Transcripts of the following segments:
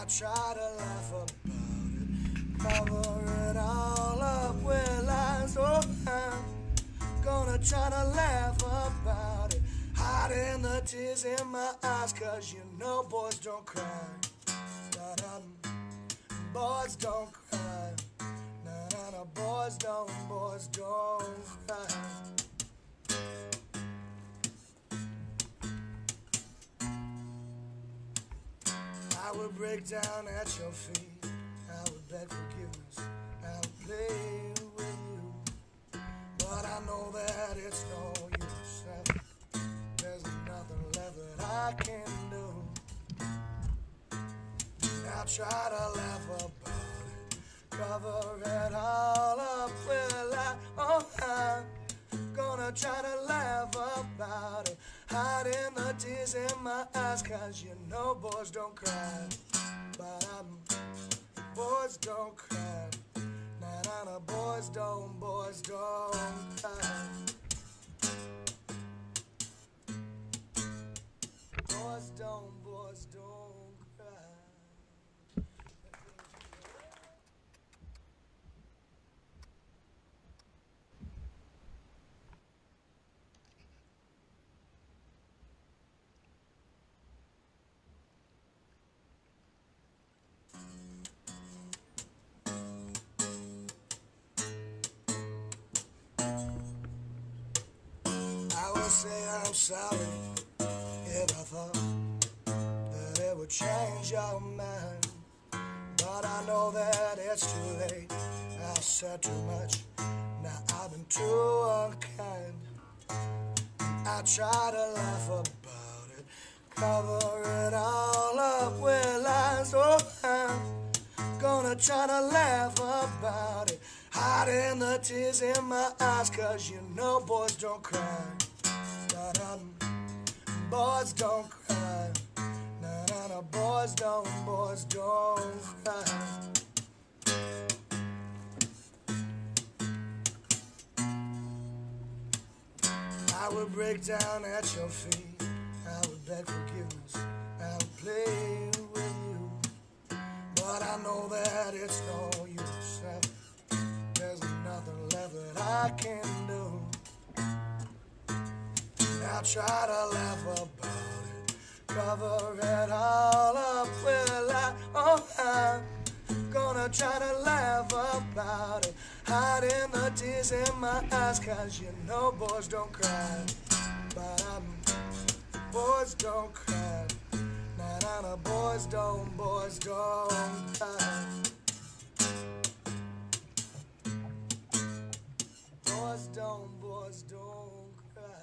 try to laugh about it, cover it all up with lies. Oh, I'm gonna try to laugh about it, hiding the tears in my eyes, 'cause you know boys don't cry. Da-da. Boys don't cry. Na-na-na, boys don't cry. I would break down at your feet, I would beg forgiveness, I would play with you, but I know that it's no use. There's nothing left that I can do. Now try to laugh about it, cover it all up with lies. Oh, I'm gonna try to laugh about it, hiding the tears in my eyes, 'cause you know boys don't cry. But boys don't cry. Na-na-na, boys don't cry. Boys don't cry. I will say I'm sorry if I thought that it would change your mind, but I know that it's too late. I've said too much, now I've been too unkind. I try to laugh about it, cover it all up with lies. Oh, I'm gonna try to laugh about it, hiding the tears in my eyes, 'cause you know boys don't cry. Da-da. Boys don't cry. Na-na-na, boys don't cry. I would break down at your feet, I would beg forgiveness, I would play with you, but I know that it's no use. There's nothing left that I can do. Now try to laugh about it, cover it all up with lies. Oh, I'm gonna try to laugh about it, hiding the tears in my eyes, 'cause you know boys don't cry. But boys don't cry. Na-na-na, boys don't cry. Boys don't cry.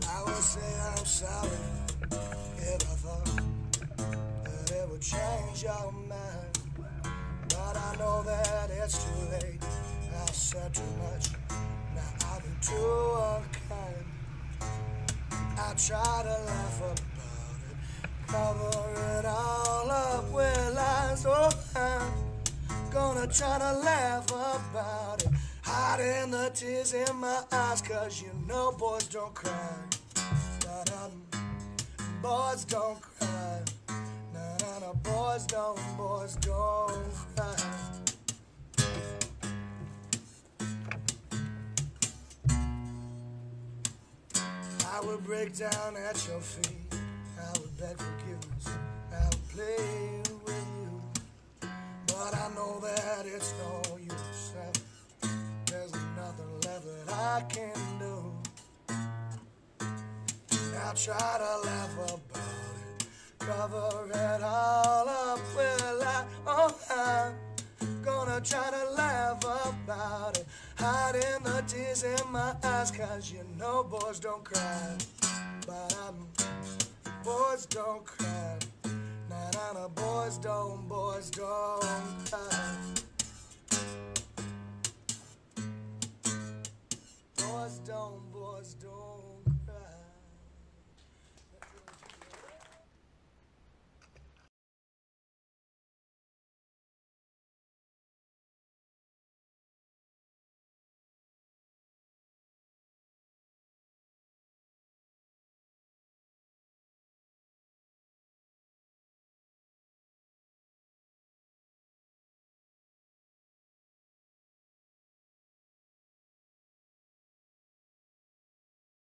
I will say I'm sorry if I thought that it would change your mind, but I know that it's too late. I've said too much, now I've been too unkind. I try to laugh about it, cover it all up with lies. Oh, I'm gonna try to laugh about it, hiding the tears in my eyes, 'cause you know boys don't cry. Da-da. Boys don't cry. Na-na-na, boys don't cry. I would break down at your feet, I would beg forgiveness, I would play with you, but I know that it's no use. There's nothing left that I can do. Now try to laugh about it, cover it all up with lies. Oh, I'm gonna try to laugh about it, hiding the tears in my eyes, 'cause you know boys don't cry. But boys don't cry. Na-na-na, boys don't cry. Boys don't